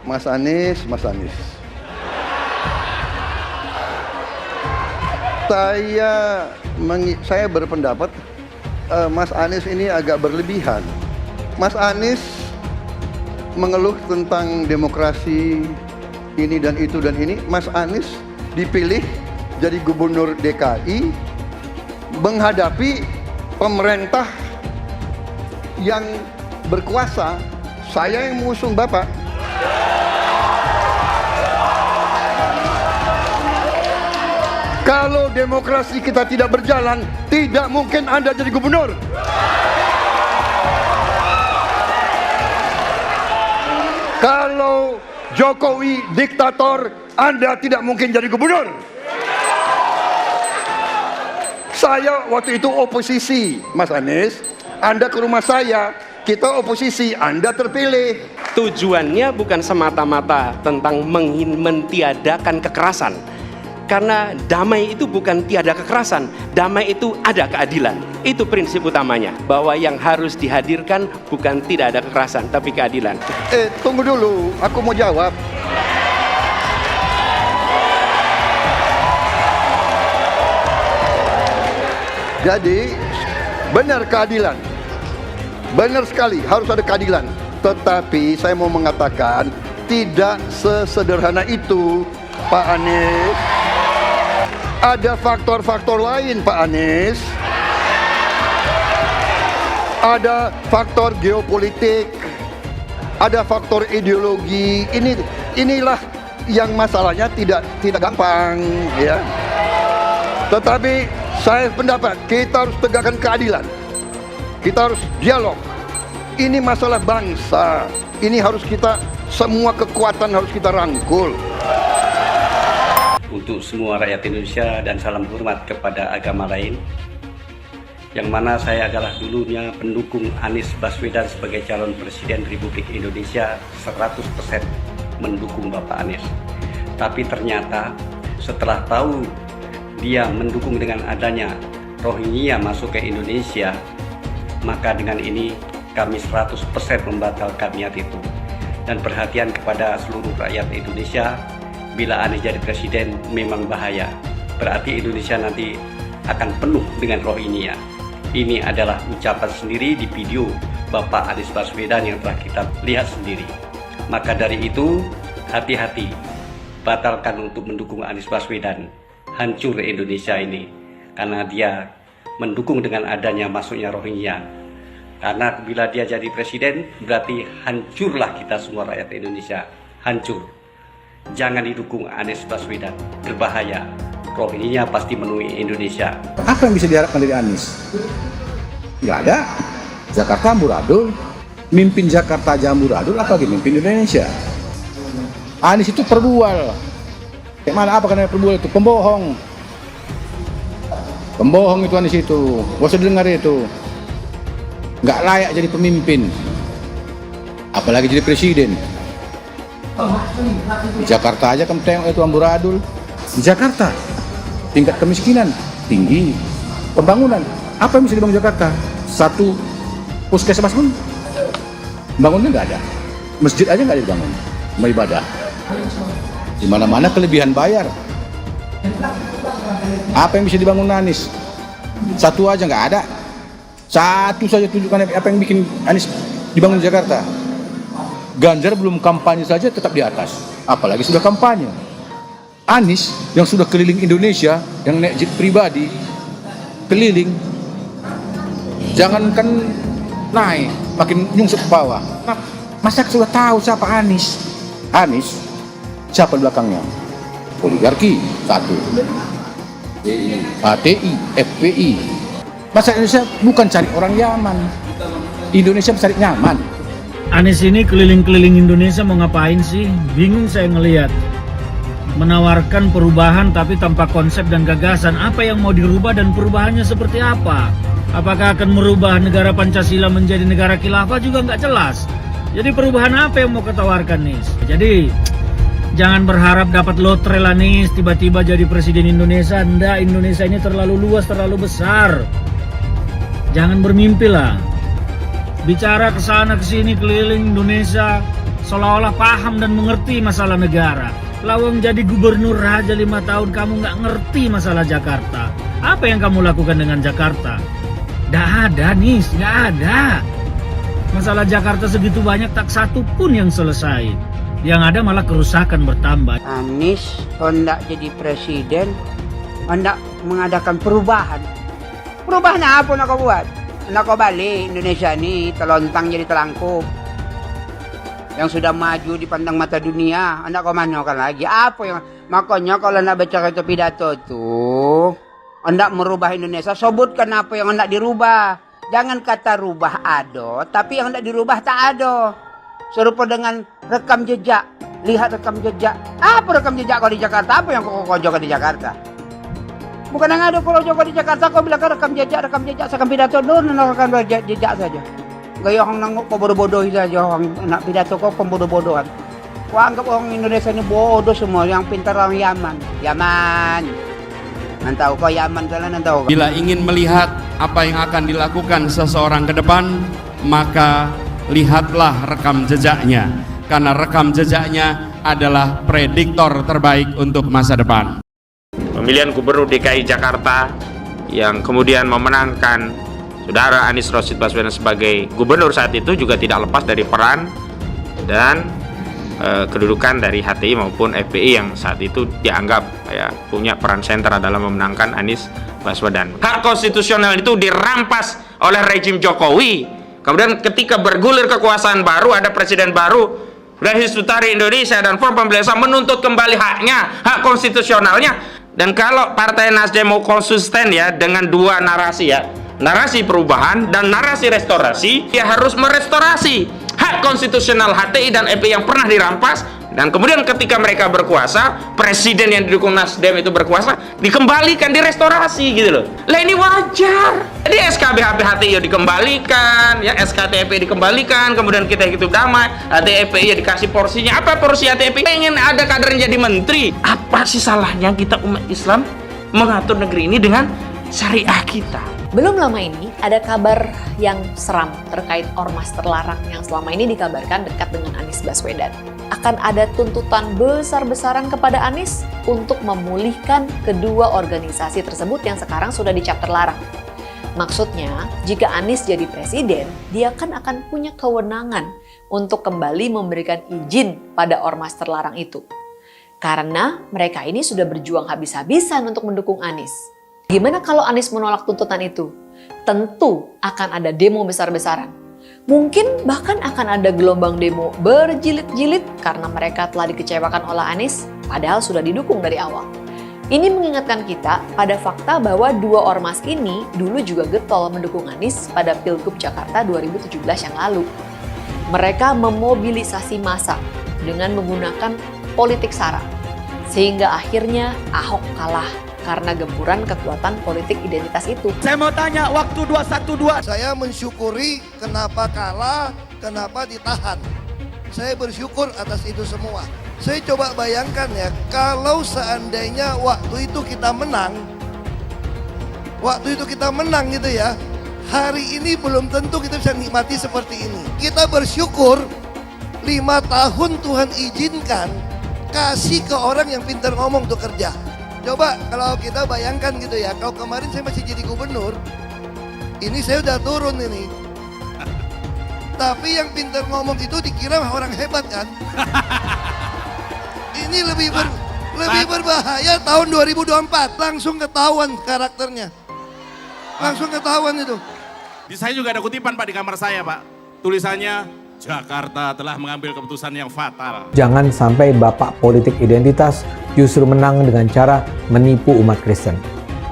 Mas Anies. Saya berpendapat Mas Anies ini agak berlebihan. Mas Anies mengeluh tentang demokrasi ini dan itu dan ini. Mas Anies dipilih jadi gubernur DKI menghadapi pemerintah yang berkuasa. Saya yang mengusung Bapak. Kalau demokrasi kita tidak berjalan, tidak mungkin Anda jadi gubernur. Kalau Jokowi diktator, Anda tidak mungkin jadi gubernur. Saya waktu itu oposisi, Mas Anies. Anda ke rumah saya, kita oposisi, Anda terpilih. Tujuannya bukan semata-mata tentang mentiadakan kekerasan. Karena damai itu bukan tiada kekerasan, damai itu ada keadilan. Itu prinsip utamanya, bahwa yang harus dihadirkan bukan tidak ada kekerasan, tapi keadilan. Tunggu dulu, aku mau jawab. Jadi, benar keadilan. Benar sekali, harus ada keadilan. Tetapi saya mau mengatakan, tidak sesederhana itu, Pak Anies. Ada faktor-faktor lain, Pak Anies. Ada faktor geopolitik, ada faktor ideologi. Inilah yang masalahnya tidak gampang, ya. Tetapi saya pendapat kita harus tegakkan keadilan. Kita harus dialog. Ini masalah bangsa. Ini harus kita, semua kekuatan harus kita rangkul. Untuk semua rakyat Indonesia dan salam hormat kepada agama lain, yang mana saya adalah dulunya pendukung Anies Baswedan sebagai calon presiden Republik Indonesia, 100% mendukung Bapak Anies. Tapi ternyata setelah tahu dia mendukung dengan adanya Rohingya masuk ke Indonesia, maka dengan ini kami 100% membatalkan niat itu. Dan perhatian kepada seluruh rakyat Indonesia, bila Anies jadi presiden memang bahaya. Berarti Indonesia nanti akan penuh dengan Rohingya. Ini adalah ucapan sendiri di video Bapak Anies Baswedan yang telah kita lihat sendiri. Maka dari itu, hati-hati. Batalkan untuk mendukung Anies Baswedan. Hancur Indonesia ini. Karena dia mendukung dengan adanya masuknya Rohingya. Karena bila dia jadi presiden, berarti hancurlah kita semua rakyat Indonesia. Hancur. Jangan didukung Anies Baswedan, berbahaya. Rohingya pasti menemui Indonesia. Apa yang bisa diharapkan dari Anies? Nggak ada. Jakarta amburadul, mimpin Jakarta aja amburadul, apalagi mimpin Indonesia. Anies itu perbual. Kayak mana apa karena perbual itu? Pembohong. Pembohong itu Anies itu. Gak usah dengar itu. Nggak layak jadi pemimpin. Apalagi jadi presiden. Di Jakarta aja kamu tengok itu amburadul. Di Jakarta tingkat kemiskinan tinggi. Pembangunan apa yang bisa dibangun Jakarta? Satu puskesmas pun bangunnya nggak ada. Masjid aja nggak ada dibangun. Mau ibadah. Di mana-mana kelebihan bayar. Apa yang bisa dibangun Anies? Satu aja nggak ada. Satu saja tunjukkan apa yang bikin Anies dibangun di Jakarta. Ganjar belum kampanye saja tetap di atas, apalagi sudah kampanye. Anies yang sudah keliling Indonesia, yang naik jet pribadi, keliling, jangankan naik, makin nyungsep ke bawah. Nah, masa sudah tahu siapa Anies? Anies, siapa belakangnya? Oligarki, satu. HTI, FPI. Masa Indonesia bukan cari orang Yaman, Indonesia mencari nyaman. Anies ini keliling-keliling Indonesia mau ngapain sih? Bingung saya ngelihat. Menawarkan perubahan tapi tanpa konsep dan gagasan. Apa yang mau dirubah dan perubahannya seperti apa? Apakah akan merubah negara Pancasila menjadi negara khilafah juga nggak jelas. Jadi perubahan apa yang mau ketawarkan nih? Jadi jangan berharap dapat lotre lah nih tiba-tiba jadi presiden Indonesia. Nggak, Indonesia ini terlalu luas, terlalu besar. Jangan bermimpi lah. Bicara ke sana ke sini keliling Indonesia seolah-olah paham dan mengerti masalah negara. Lawang jadi gubernur aja 5 tahun kamu nggak ngerti masalah Jakarta. Apa yang kamu lakukan dengan Jakarta? Nggak ada nih, nggak ada. Masalah Jakarta segitu banyak tak satu pun yang selesai. Yang ada malah kerusakan bertambah. Anies hendak jadi presiden, hendak mengadakan perubahan. Perubahan apa nak kau buat? Nak kau balik Indonesia ni telontang jadi telangkup. Yang sudah maju dipandang mata dunia, hendak kau manakan lagi? Apa yang makanya kalau nak baca itu pidato tuh, hendak merubah Indonesia, sebutkan apa yang hendak dirubah. Jangan kata rubah ada, tapi yang hendak dirubah tak ada. Serupa dengan rekam jejak. Lihat rekam jejak. Apa rekam jejak kau di Jakarta? Apa yang kau jaga di Jakarta? Bukan yang ada kalau jaga di Jakarta kau bilang rekam jejak, seakan pidato dulu rekam jejak saja. Gaya orang nanguk kau bodoh-bodoh saja, orang nak pidato kau pembodoh-bodohan. Kau anggap orang Indonesia ini bodoh semua, yang pintar orang Yaman. Yaman. Nantau kau Yaman sana nantau. Bila ingin melihat apa yang akan dilakukan seseorang ke depan, maka lihatlah rekam jejaknya. Karena rekam jejaknya adalah prediktor terbaik untuk masa depan. Pemilihan Gubernur DKI Jakarta yang kemudian memenangkan Saudara Anies Rashid Baswedan sebagai gubernur saat itu juga tidak lepas dari peran dan kedudukan dari HTI maupun FPI yang saat itu dianggap punya peran sentral dalam memenangkan Anies Baswedan. Hak konstitusional itu dirampas oleh rejim Jokowi. Kemudian ketika bergulir kekuasaan baru, ada presiden baru dari Hizbut Tahrir Indonesia dan Front Pembela Islam menuntut kembali haknya, hak konstitusionalnya. Dan kalau Partai Nasdem mau konsisten ya dengan dua narasi ya, narasi perubahan dan narasi restorasi, dia harus merestorasi hak konstitusional HTI dan FPI yang pernah dirampas. Dan kemudian ketika mereka berkuasa, presiden yang didukung Nasdem itu berkuasa, dikembalikan, direstorasi gitu loh. Lah ini wajar. Jadi SKB HTI dikembalikan, ya SKTP dikembalikan, kemudian kita hidup damai, HTI ya dikasih porsinya. Apa porsi HTI? Pengen ada kadernya jadi menteri. Apa sih salahnya kita umat Islam mengatur negeri ini dengan syariah kita? Belum lama ini ada kabar yang seram terkait ormas terlarang yang selama ini dikabarkan dekat dengan Anies Baswedan. Akan ada tuntutan besar-besaran kepada Anies untuk memulihkan kedua organisasi tersebut yang sekarang sudah dicap terlarang. Maksudnya, jika Anies jadi presiden, dia kan akan punya kewenangan untuk kembali memberikan izin pada ormas terlarang itu. Karena mereka ini sudah berjuang habis-habisan untuk mendukung Anies. Gimana kalau Anies menolak tuntutan itu? Tentu akan ada demo besar-besaran. Mungkin bahkan akan ada gelombang demo berjilid-jilid karena mereka telah dikecewakan oleh Anies, padahal sudah didukung dari awal. Ini mengingatkan kita pada fakta bahwa dua ormas ini dulu juga getol mendukung Anies pada Pilgub Jakarta 2017 yang lalu. Mereka memobilisasi massa dengan menggunakan politik sara, sehingga akhirnya Ahok kalah karena gempuran kekuatan politik identitas itu. Saya mau tanya, waktu 212. Saya mensyukuri kenapa kalah, kenapa ditahan. Saya bersyukur atas itu semua. Saya coba bayangkan ya, kalau seandainya waktu itu kita menang gitu ya, hari ini belum tentu kita bisa nikmati seperti ini. Kita bersyukur 5 tahun Tuhan izinkan kasih ke orang yang pintar ngomong untuk kerja. Coba kalau kita bayangkan gitu ya, kalau kemarin saya masih jadi gubernur, ini saya udah turun ini. Tapi yang pintar ngomong itu dikira orang hebat kan? Ini lebih berbahaya tahun 2024. Langsung ketahuan karakternya. Langsung ketahuan itu. Di saya juga ada kutipan Pak di kamar saya Pak. Tulisannya, Jakarta telah mengambil keputusan yang fatal. Jangan sampai bapak politik identitas justru menang dengan cara menipu umat Kristen.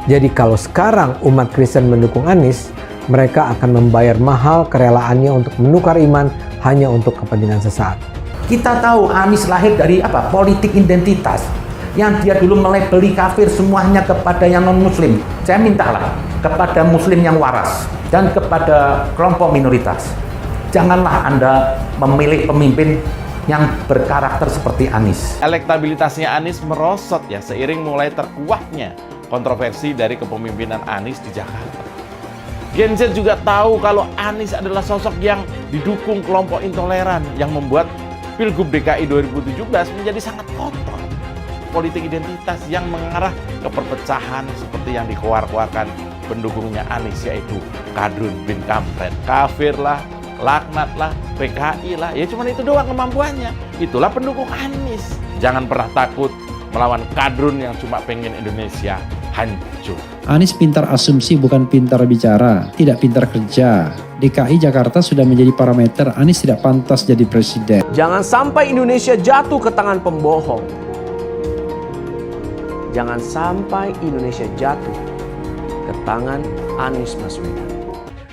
Jadi kalau sekarang umat Kristen mendukung Anies, mereka akan membayar mahal kerelaannya untuk menukar iman hanya untuk kepentingan sesaat. Kita tahu Anies lahir dari apa? Politik identitas. Yang dia dulu melabeli kafir semuanya kepada yang non-muslim. Saya mintalah kepada muslim yang waras dan kepada kelompok minoritas. Janganlah Anda memilih pemimpin yang berkarakter seperti Anies. Elektabilitasnya Anies merosot ya seiring mulai terkuaknya kontroversi dari kepemimpinan Anies di Jakarta. Gen Z juga tahu kalau Anies adalah sosok yang didukung kelompok intoleran yang membuat Pilgub DKI 2017 menjadi sangat kotor. Politik identitas yang mengarah ke perpecahan seperti yang dikeluarkan pendukungnya Anies, yaitu Kadrun bin Kampret. Kafir lah, laknat lah, PKI lah, ya cuman itu doang kemampuannya. Itulah pendukung Anies. Jangan pernah takut melawan Kadrun yang cuma pengen Indonesia hancur. Anies pintar asumsi bukan pintar bicara, tidak pintar kerja. DKI Jakarta sudah menjadi parameter Anies tidak pantas jadi presiden. Jangan sampai Indonesia jatuh ke tangan pembohong. Jangan sampai Indonesia jatuh ke tangan Anies Baswedan.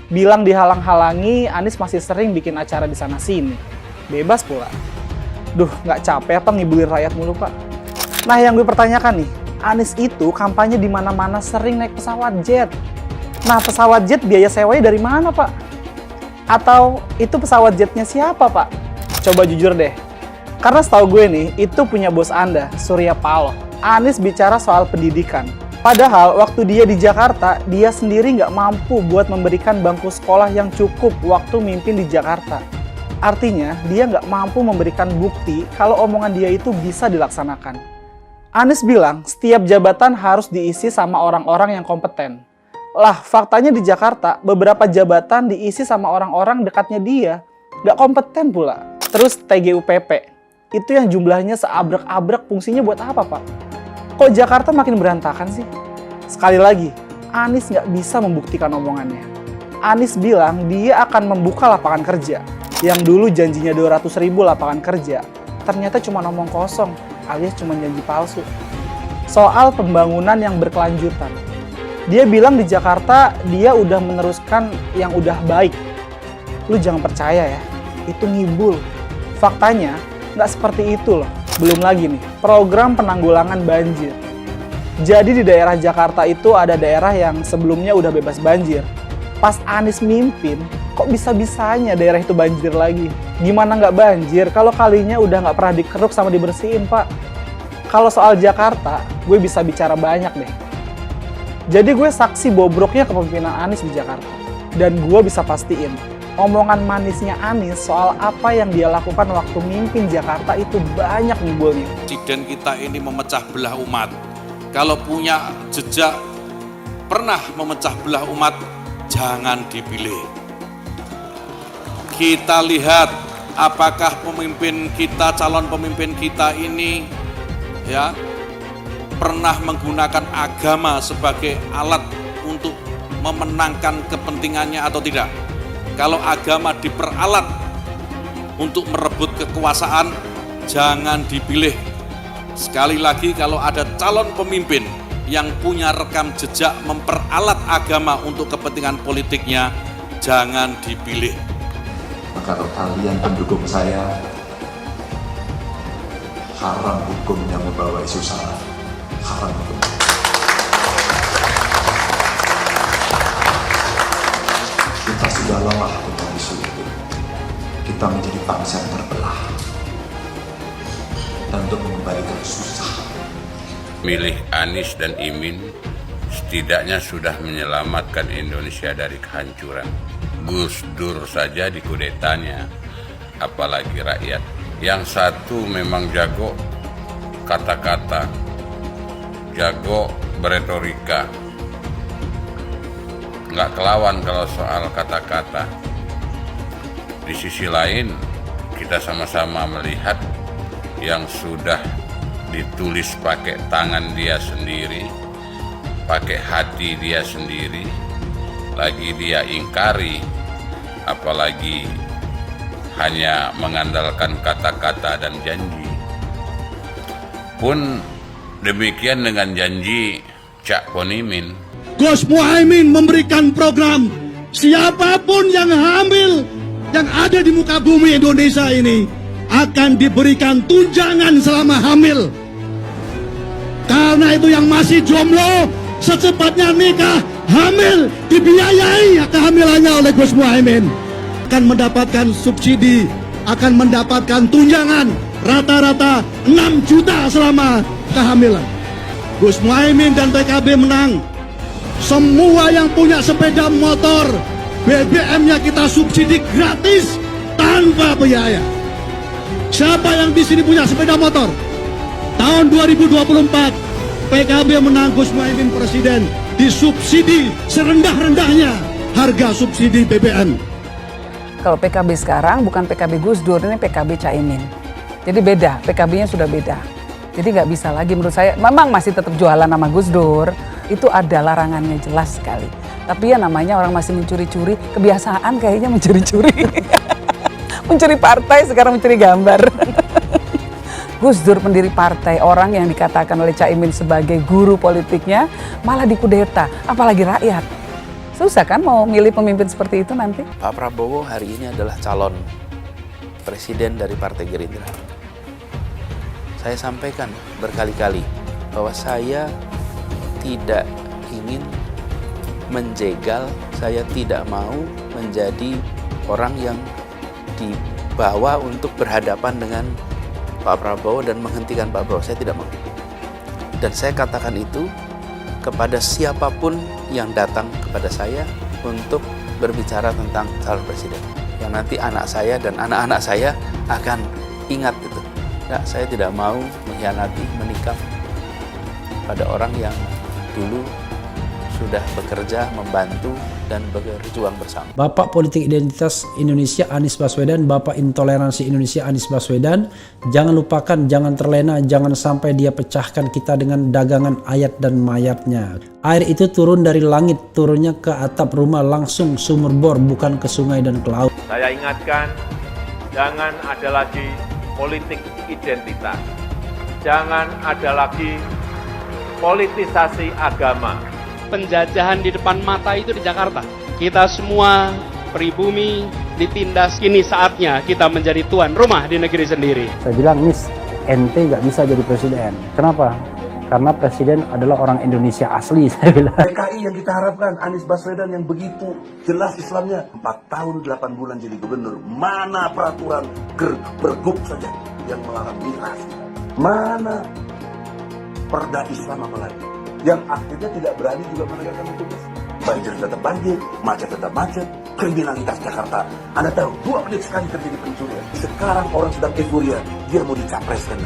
Bilang dihalang-halangi, Anies masih sering bikin acara di sana-sini. Bebas pula. Duh, nggak capek apa ngibulin rakyat mulu, Pak? Nah, yang gue pertanyakan nih, Anies itu kampanye di mana-mana sering naik pesawat jet. Nah, pesawat jet biaya sewanya dari mana, Pak? Atau itu pesawat jetnya siapa, Pak? Coba jujur deh. Karena setahu gue nih, itu punya bos Anda, Surya Paloh. Anies bicara soal pendidikan. Padahal waktu dia di Jakarta, dia sendiri nggak mampu buat memberikan bangku sekolah yang cukup waktu mimpin di Jakarta. Artinya, dia nggak mampu memberikan bukti kalau omongan dia itu bisa dilaksanakan. Anies bilang, setiap jabatan harus diisi sama orang-orang yang kompeten. Lah, faktanya di Jakarta, beberapa jabatan diisi sama orang-orang dekatnya dia. Nggak kompeten pula. Terus TGUPP, itu yang jumlahnya seabrek-abrek, fungsinya buat apa, Pak? Kok Jakarta makin berantakan sih? Sekali lagi, Anies nggak bisa membuktikan omongannya. Anies bilang dia akan membuka lapangan kerja. Yang dulu janjinya 200.000 lapangan kerja, ternyata cuma omong kosong, alias cuma janji palsu. Soal pembangunan yang berkelanjutan. Dia bilang di Jakarta dia udah meneruskan yang udah baik. Lu jangan percaya ya, itu ngibul. Faktanya nggak seperti itu loh. Belum lagi nih, program penanggulangan banjir. Jadi di daerah Jakarta itu ada daerah yang sebelumnya udah bebas banjir. Pas Anies mimpin, kok bisa-bisanya daerah itu banjir lagi? Gimana nggak banjir kalau kalinya udah nggak pernah dikeruk sama dibersihin, Pak? Kalau soal Jakarta, gue bisa bicara banyak deh. Jadi gue saksi bobroknya kepemimpinan Anies di Jakarta. Dan gue bisa pastiin, omongan manisnya Anies soal apa yang dia lakukan waktu mimpin Jakarta itu banyak ngibulnya. Presiden kita ini memecah belah umat. Kalau punya jejak pernah memecah belah umat, jangan dipilih. Kita lihat apakah pemimpin kita, calon pemimpin kita ini ya pernah menggunakan agama sebagai alat untuk memenangkan kepentingannya atau tidak. Kalau agama diperalat untuk merebut kekuasaan, jangan dipilih. Sekali lagi, kalau ada calon pemimpin yang punya rekam jejak memperalat agama untuk kepentingan politiknya, jangan dipilih. Maka kalian pendukung saya, haram hukumnya membawa isu sara. Haram hukumnya. Kita sudah lelah dengan isu itu. Kita menjadi bangsa yang terbelah. Dan untuk mengembalikan susah. Milih Anies dan Imin setidaknya sudah menyelamatkan Indonesia dari kehancuran. Gus Dur saja dikudetanya, apalagi rakyat. Yang satu memang jago kata-kata, jago beretorika, nggak kelawan kalau soal kata-kata. Di sisi lain, kita sama-sama melihat yang sudah ditulis pakai tangan dia sendiri, pakai hati dia sendiri, lagi dia ingkari, apalagi hanya mengandalkan kata-kata dan janji. Pun demikian dengan janji Cak Ponimin. Gus Muhaimin memberikan program siapapun yang hamil yang ada di muka bumi Indonesia ini akan diberikan tunjangan selama hamil. Karena itu yang masih jomblo secepatnya nikah, hamil, dibiayai kehamilannya oleh Gus Muhaimin. Akan mendapatkan subsidi, akan mendapatkan tunjangan rata-rata 6 juta selama kehamilan. Gus Muhaimin dan PKB menang. Semua yang punya sepeda motor, BBM-nya kita subsidi gratis tanpa biaya. Siapa yang di sini punya sepeda motor? Tahun 2024 PKB menang Gus Muhaimin presiden, disubsidi serendah-rendahnya harga subsidi BBM. Kalau PKB sekarang bukan PKB Gus Dur, ini PKB Caimin. Jadi beda, PKB-nya sudah beda. Jadi nggak bisa lagi menurut saya, memang masih tetap jualan nama Gus Dur, itu ada larangannya jelas sekali. Tapi ya namanya orang masih mencuri-curi, kebiasaan kayaknya mencuri-curi. Mencuri partai, sekarang mencuri gambar. Gus Dur pendiri partai, orang yang dikatakan oleh Caimin sebagai guru politiknya, malah dikudeta, apalagi rakyat. Susah kan mau milih pemimpin seperti itu nanti? Pak Prabowo hari ini adalah calon presiden dari Partai Gerindra. Saya sampaikan berkali-kali bahwa saya tidak ingin menjegal, saya tidak mau menjadi orang yang dibawa untuk berhadapan dengan Pak Prabowo dan menghentikan Pak Prabowo. Saya tidak mau. Dan saya katakan itu kepada siapapun yang datang kepada saya untuk berbicara tentang calon presiden. Yang nanti anak saya dan anak-anak saya akan ingat itu. Nah, saya tidak mau mengkhianati, menikam pada orang yang dulu sudah bekerja, membantu, dan berjuang bersama. Bapak Politik Identitas Indonesia Anies Baswedan, Bapak Intoleransi Indonesia Anies Baswedan, jangan lupakan, jangan terlena, jangan sampai dia pecahkan kita dengan dagangan ayat dan mayatnya. Air itu turun dari langit, turunnya ke atap rumah langsung sumur bor, bukan ke sungai dan ke laut. Saya ingatkan, jangan ada lagi politik identitas. Jangan ada lagi politisasi agama. Penjajahan di depan mata itu di Jakarta. Kita semua pribumi ditindas, kini saatnya kita menjadi tuan rumah di negeri sendiri. Saya bilang, Nis, ente nggak bisa jadi presiden. Kenapa? Karena presiden adalah orang Indonesia asli, saya bilang. PKI yang kita harapkan, Anies Baswedan yang begitu jelas Islamnya. 4 tahun 8 bulan jadi gubernur. Mana peraturan pergub saja yang melarang migrasi? Mana perda Islam apalagi? Yang akhirnya tidak berani juga menegakkan hukum. Banjir tetap banjir, macet tetap macet, kriminalitas Jakarta. Anda tahu, 2 menit sekali terjadi pencurian. Sekarang orang sedang euforia, dia mau dicapreskan.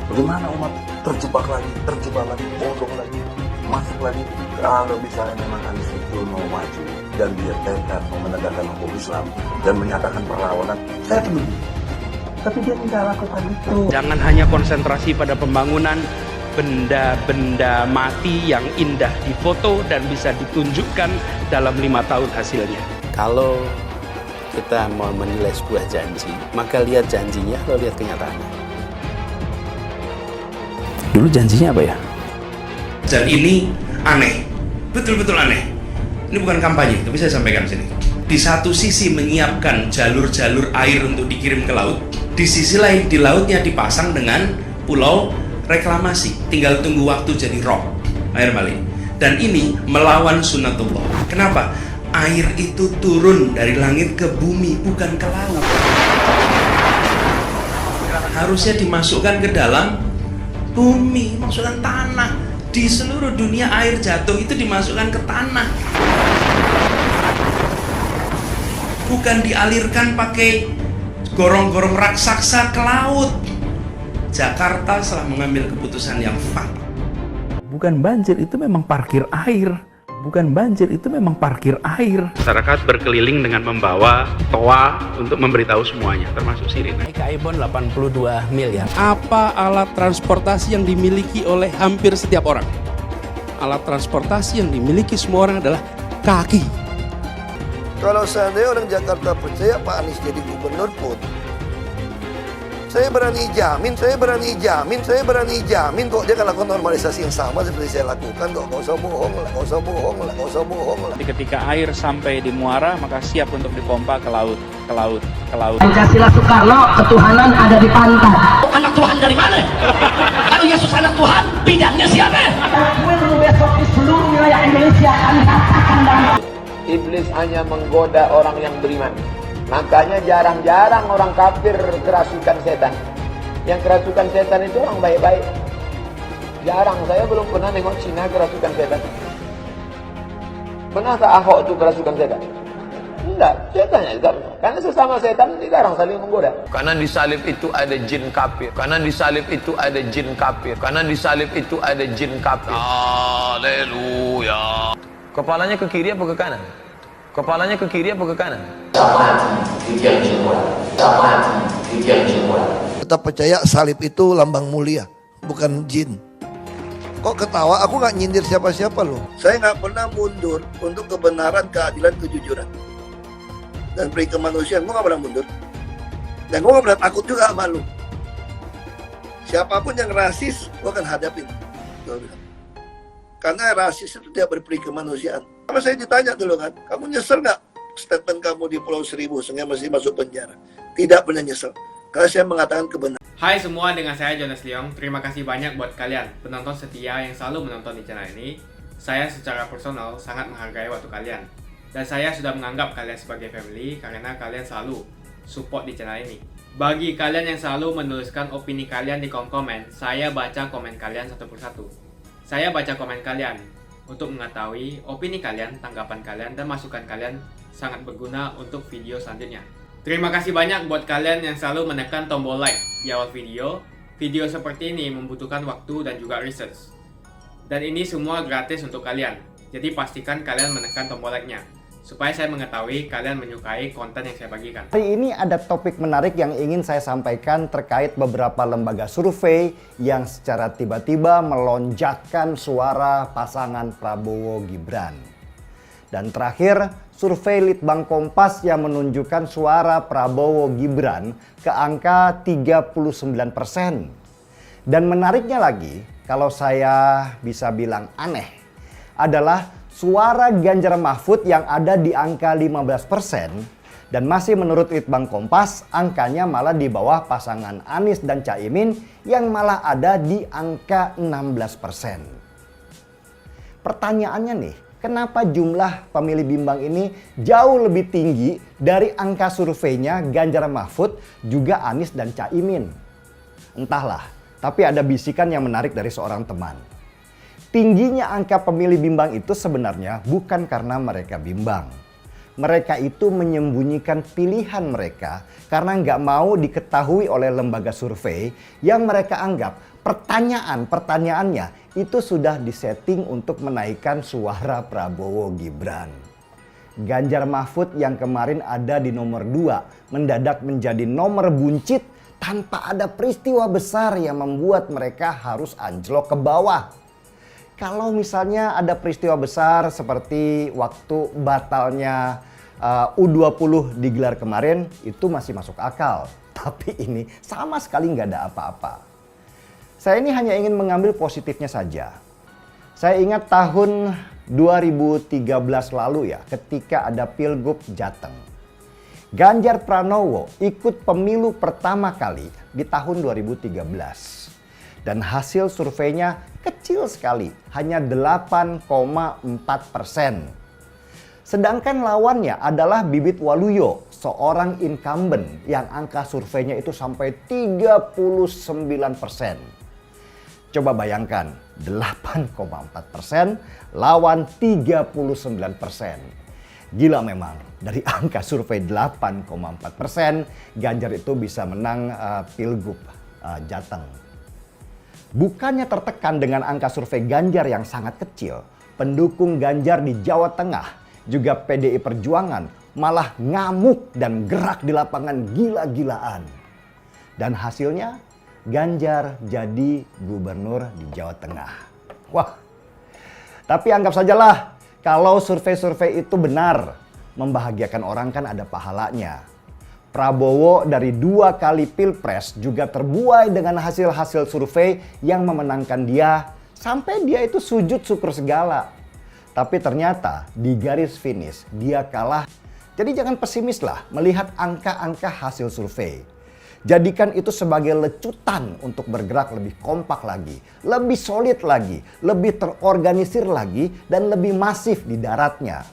Bagaimana umat terjebak lagi, bodoh lagi, masuk lagi. Kalau misalnya memang Anies itu mau maju dan dia tekad mau menegakkan hukum Islam dan menyatakan perlawanan, saya peduli. Tapi dia tidak lakukan itu. Jangan hanya konsentrasi pada pembangunan, benda-benda mati yang indah difoto dan bisa ditunjukkan dalam 5 tahun hasilnya. Kalau kita mau menilai sebuah janji, maka lihat janjinya, lalu lihat kenyataannya. Dulu janjinya apa ya? Dan ini aneh, betul-betul aneh. Ini bukan kampanye, tapi saya sampaikan sini. Di satu sisi menyiapkan jalur-jalur air untuk dikirim ke laut, di sisi lain di lautnya dipasang dengan pulau reklamasi, tinggal tunggu waktu jadi rob air malin. Dan ini melawan sunnatullah. Kenapa? Air itu turun dari langit ke bumi, bukan ke laut. Harusnya dimasukkan ke dalam bumi, masukkan tanah. Di seluruh dunia air jatuh itu dimasukkan ke tanah, bukan dialirkan pakai gorong-gorong raksasa ke laut. Jakarta telah mengambil keputusan yang fatal. Bukan banjir, itu memang parkir air. Bukan banjir, itu memang parkir air. Masyarakat berkeliling dengan membawa toa untuk memberitahu semuanya, termasuk sirine. KAI Bond 82 miliar. Apa alat transportasi yang dimiliki oleh hampir setiap orang? Alat transportasi yang dimiliki semua orang adalah kaki. Kalau seandainya orang Jakarta percaya Pak Anies jadi gubernur pun, saya berani jamin kok dia akan lakukan normalisasi yang sama seperti saya lakukan kok. Gak usah bohong lah. Ketika air sampai di muara, maka siap untuk dipompa ke laut. Pancasila Soekarno, ketuhanan ada di pantai. Anak Tuhan dari mana? Kalau Yesus anak Tuhan, bidangnya siapa? Besok di seluruh wilayah Indonesia kami katakan damai. Iblis hanya menggoda orang yang beriman. Makanya jarang-jarang orang kafir kerasukan setan. Yang kerasukan setan itu orang baik-baik. Jarang, saya belum pernah nengok Cina kerasukan setan. Pernah tak Ahok itu kerasukan setan? Enggak, setannya juga benar. Karena sesama setan dilarang saling menggoda. Karena di salib itu ada jin kafir. Karena di salib itu ada jin kafir. Karena di salib itu ada jin kafir. Haleluya. Kepalanya ke kiri apa ke kanan? Kepalanya ke kiri apa ke kanan? Tetap percaya salib itu lambang mulia, bukan jin. Kok ketawa? Aku nggak nyindir siapa-siapa loh. Saya nggak pernah mundur untuk kebenaran, keadilan, kejujuran. Dan peri kemanusiaan, gue nggak pernah mundur. Dan gue nggak pernah takut juga sama lu. Siapapun yang rasis, gue akan hadapin. Gue bilang. Karena rasis itu tidak berperi kemanusiaan. Sama saya ditanya dulu kan, kamu nyesel nggak statement kamu di Pulau Seribu sehingga masih masuk penjara? Tidak pernah nyesel. Karena saya mengatakan kebenaran. Hai semua, dengan saya Jonas Leong. Terima kasih banyak buat kalian penonton setia yang selalu menonton di channel ini. Saya secara personal sangat menghargai waktu kalian. Dan saya sudah menganggap kalian sebagai family karena kalian selalu support di channel ini. Bagi kalian yang selalu menuliskan opini kalian di kolom komen, saya baca komen kalian satu persatu. Saya baca komen kalian untuk mengetahui opini kalian, tanggapan kalian, dan masukan kalian sangat berguna untuk video selanjutnya. Terima kasih banyak buat kalian yang selalu menekan tombol like di awal video. Video seperti ini membutuhkan waktu dan juga research. Dan ini semua gratis untuk kalian. Jadi pastikan kalian menekan tombol like-nya, supaya saya mengetahui kalian menyukai konten yang saya bagikan. Hari ini ada topik menarik yang ingin saya sampaikan terkait beberapa lembaga survei yang secara tiba-tiba melonjakkan suara pasangan Prabowo Gibran. Dan terakhir, survei Litbang Kompas yang menunjukkan suara Prabowo Gibran ke angka 39%. Dan menariknya lagi, kalau saya bisa bilang aneh, adalah suara Ganjar Mahfud yang ada di angka 15%. Dan masih menurut Litbang Kompas, angkanya malah di bawah pasangan Anies dan Caimin yang malah ada di angka 16%. Pertanyaannya nih, kenapa jumlah pemilih bimbang ini jauh lebih tinggi dari angka surveinya Ganjar Mahfud juga Anies dan Caimin? Entahlah, tapi ada bisikan yang menarik dari seorang teman. Tingginya angka pemilih bimbang itu sebenarnya bukan karena mereka bimbang. Mereka itu menyembunyikan pilihan mereka karena nggak mau diketahui oleh lembaga survei yang mereka anggap pertanyaannya itu sudah disetting untuk menaikkan suara Prabowo Gibran. Ganjar Mahfud yang kemarin ada di nomor 2 mendadak menjadi nomor buncit tanpa ada peristiwa besar yang membuat mereka harus anjlok ke bawah. Kalau misalnya ada peristiwa besar seperti waktu batalnya U20 digelar kemarin, itu masih masuk akal. Tapi ini sama sekali nggak ada apa-apa. Saya ini hanya ingin mengambil positifnya saja. Saya ingat tahun 2013 lalu ya, ketika ada Pilgub Jateng. Ganjar Pranowo ikut pemilu pertama kali di tahun 2013. Dan hasil surveinya kecil sekali, hanya 8,4%. Sedangkan lawannya adalah Bibit Waluyo, seorang incumbent yang angka surveinya itu sampai 39%. Coba bayangkan, 8,4% lawan 39%. Gila memang, dari angka survei 8,4%, Ganjar itu bisa menang Pilgub Jateng. Bukannya tertekan dengan angka survei Ganjar yang sangat kecil, pendukung Ganjar di Jawa Tengah, juga PDI Perjuangan, malah ngamuk dan gerak di lapangan gila-gilaan. Dan hasilnya, Ganjar jadi gubernur di Jawa Tengah. Wah, tapi anggap sajalah kalau survei-survei itu benar, membahagiakan orang kan ada pahalanya. Prabowo dari 2 kali pilpres juga terbuai dengan hasil-hasil survei yang memenangkan dia, sampai dia itu sujud syukur segala. Tapi ternyata di garis finish dia kalah. Jadi jangan pesimis lah melihat angka-angka hasil survei. Jadikan itu sebagai lecutan untuk bergerak lebih kompak lagi, lebih solid lagi, lebih terorganisir lagi, dan lebih masif di daratnya.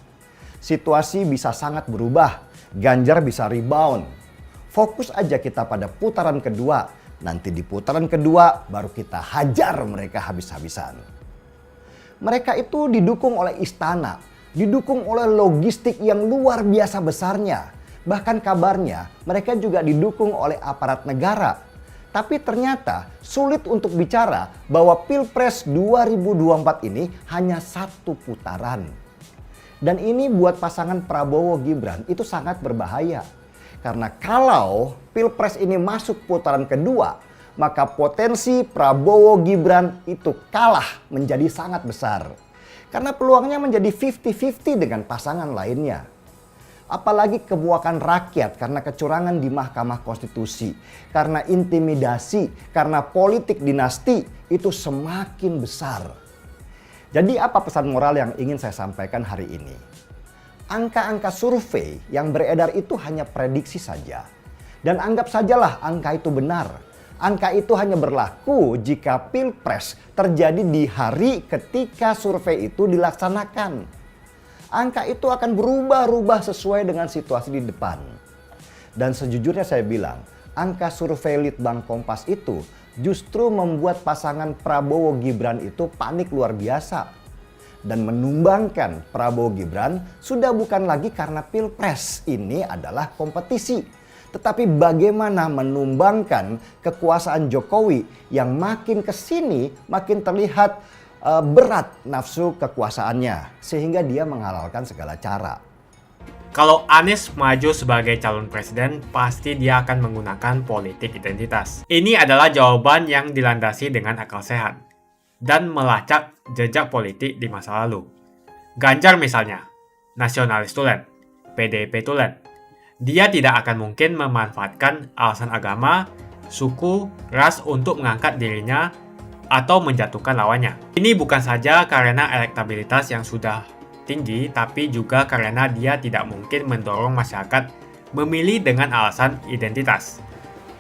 Situasi bisa sangat berubah, Ganjar bisa rebound. Fokus aja kita pada putaran kedua, nanti di putaran kedua baru kita hajar mereka habis-habisan. Mereka itu didukung oleh istana, didukung oleh logistik yang luar biasa besarnya. Bahkan kabarnya mereka juga didukung oleh aparat negara. Tapi ternyata sulit untuk bicara bahwa Pilpres 2024 ini hanya satu putaran. Dan ini buat pasangan Prabowo Gibran itu sangat berbahaya. Karena kalau Pilpres ini masuk putaran kedua, maka potensi Prabowo Gibran itu kalah menjadi sangat besar. Karena peluangnya menjadi 50-50 dengan pasangan lainnya. Apalagi kemuakan rakyat karena kecurangan di Mahkamah Konstitusi, karena intimidasi, karena politik dinasti itu semakin besar. Jadi apa pesan moral yang ingin saya sampaikan hari ini? Angka-angka survei yang beredar itu hanya prediksi saja. Dan anggap sajalah angka itu benar. Angka itu hanya berlaku jika Pilpres terjadi di hari ketika survei itu dilaksanakan. Angka itu akan berubah-ubah sesuai dengan situasi di depan. Dan sejujurnya saya bilang, angka survei Litbang Kompas itu justru membuat pasangan Prabowo Gibran itu panik luar biasa. Dan menumbangkan Prabowo Gibran sudah bukan lagi karena Pilpres ini adalah kompetisi. Tetapi bagaimana menumbangkan kekuasaan Jokowi yang makin kesini makin terlihat berat nafsu kekuasaannya sehingga dia menghalalkan segala cara. Kalau Anies maju sebagai calon presiden, pasti dia akan menggunakan politik identitas. Ini adalah jawaban yang dilandasi dengan akal sehat dan melacak jejak politik di masa lalu. Ganjar misalnya, nasionalis tulen, PDIP tulen. Dia tidak akan mungkin memanfaatkan alasan agama, suku, ras untuk mengangkat dirinya atau menjatuhkan lawannya. Ini bukan saja karena elektabilitas yang sudah tinggi, tapi juga karena dia tidak mungkin mendorong masyarakat memilih dengan alasan identitas.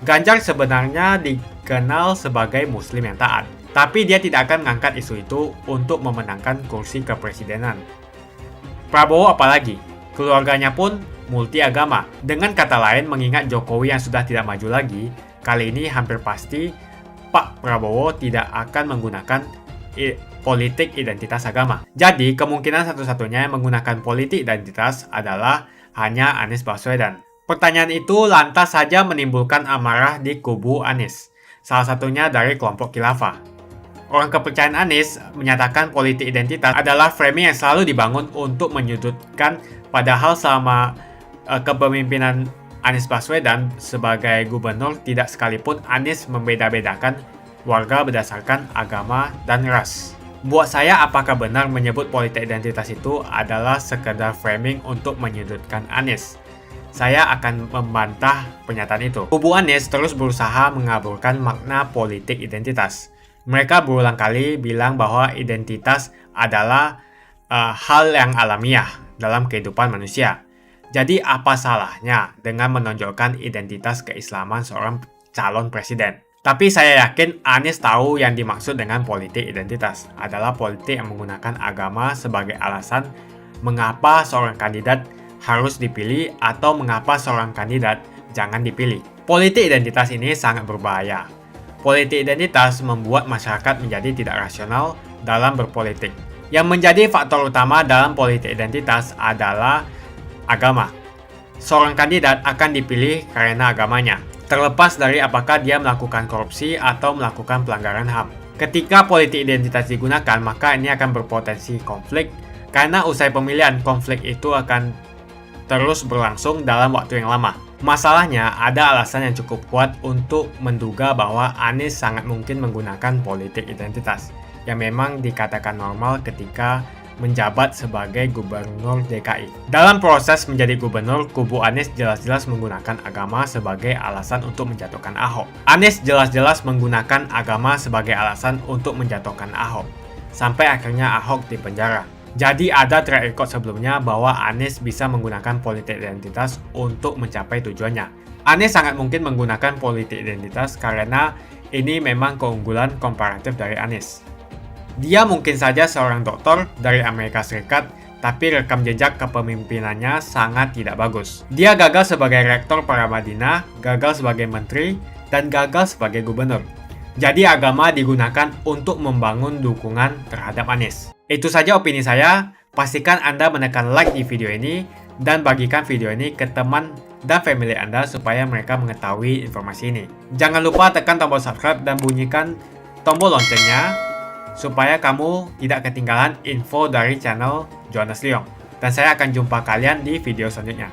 Ganjar sebenarnya dikenal sebagai muslim yang taat, tapi dia tidak akan mengangkat isu itu untuk memenangkan kursi kepresidenan. Prabowo apalagi, keluarganya pun multi agama. Dengan kata lain, mengingat Jokowi yang sudah tidak maju lagi, kali ini hampir pasti Pak Prabowo tidak akan menggunakan politik identitas agama. Jadi kemungkinan satu-satunya yang menggunakan politik identitas adalah hanya Anies Baswedan. Pertanyaan itu lantas saja menimbulkan amarah di kubu Anies, salah satunya dari kelompok khilafah. Orang kepercayaan Anies menyatakan politik identitas adalah framing yang selalu dibangun untuk menyudutkan, padahal selama kepemimpinan Anies Baswedan sebagai gubernur tidak sekalipun Anies membeda-bedakan warga berdasarkan agama dan ras. Buat saya, apakah benar menyebut politik identitas itu adalah sekedar framing untuk menyudutkan Anies? Saya akan membantah pernyataan itu. Kubu Anies terus berusaha mengaburkan makna politik identitas. Mereka berulang kali bilang bahwa identitas adalah hal yang alamiah dalam kehidupan manusia. Jadi apa salahnya dengan menonjolkan identitas keislaman seorang calon presiden? Tapi saya yakin Anies tahu yang dimaksud dengan politik identitas adalah politik yang menggunakan agama sebagai alasan mengapa seorang kandidat harus dipilih atau mengapa seorang kandidat jangan dipilih. Politik identitas ini sangat berbahaya. Politik identitas membuat masyarakat menjadi tidak rasional dalam berpolitik. Yang menjadi faktor utama dalam politik identitas adalah agama. Seorang kandidat akan dipilih karena agamanya, terlepas dari apakah dia melakukan korupsi atau melakukan pelanggaran HAM. Ketika politik identitas digunakan, maka ini akan berpotensi konflik, karena usai pemilihan, konflik itu akan terus berlangsung dalam waktu yang lama. Masalahnya, ada alasan yang cukup kuat untuk menduga bahwa Anies sangat mungkin menggunakan politik identitas, yang memang dikatakan normal ketika menjabat sebagai gubernur DKI. Dalam proses menjadi gubernur, kubu Anies jelas-jelas menggunakan agama sebagai alasan untuk menjatuhkan Ahok. Anies jelas-jelas menggunakan agama sebagai alasan untuk menjatuhkan Ahok, sampai akhirnya Ahok dipenjara. Jadi ada track record sebelumnya bahwa Anies bisa menggunakan politik identitas untuk mencapai tujuannya. Anies sangat mungkin menggunakan politik identitas karena ini memang keunggulan komparatif dari Anies. Dia mungkin saja seorang doktor dari Amerika Serikat, tapi rekam jejak kepemimpinannya sangat tidak bagus. Dia gagal sebagai rektor Paramadina, gagal sebagai menteri, dan gagal sebagai gubernur. Jadi agama digunakan untuk membangun dukungan terhadap Anies. Itu saja opini saya. Pastikan Anda menekan like di video ini dan bagikan video ini ke teman dan family Anda supaya mereka mengetahui informasi ini. Jangan lupa tekan tombol subscribe dan bunyikan tombol loncengnya supaya kamu tidak ketinggalan info dari channel Jonas Leong. Dan saya akan jumpa kalian di video selanjutnya.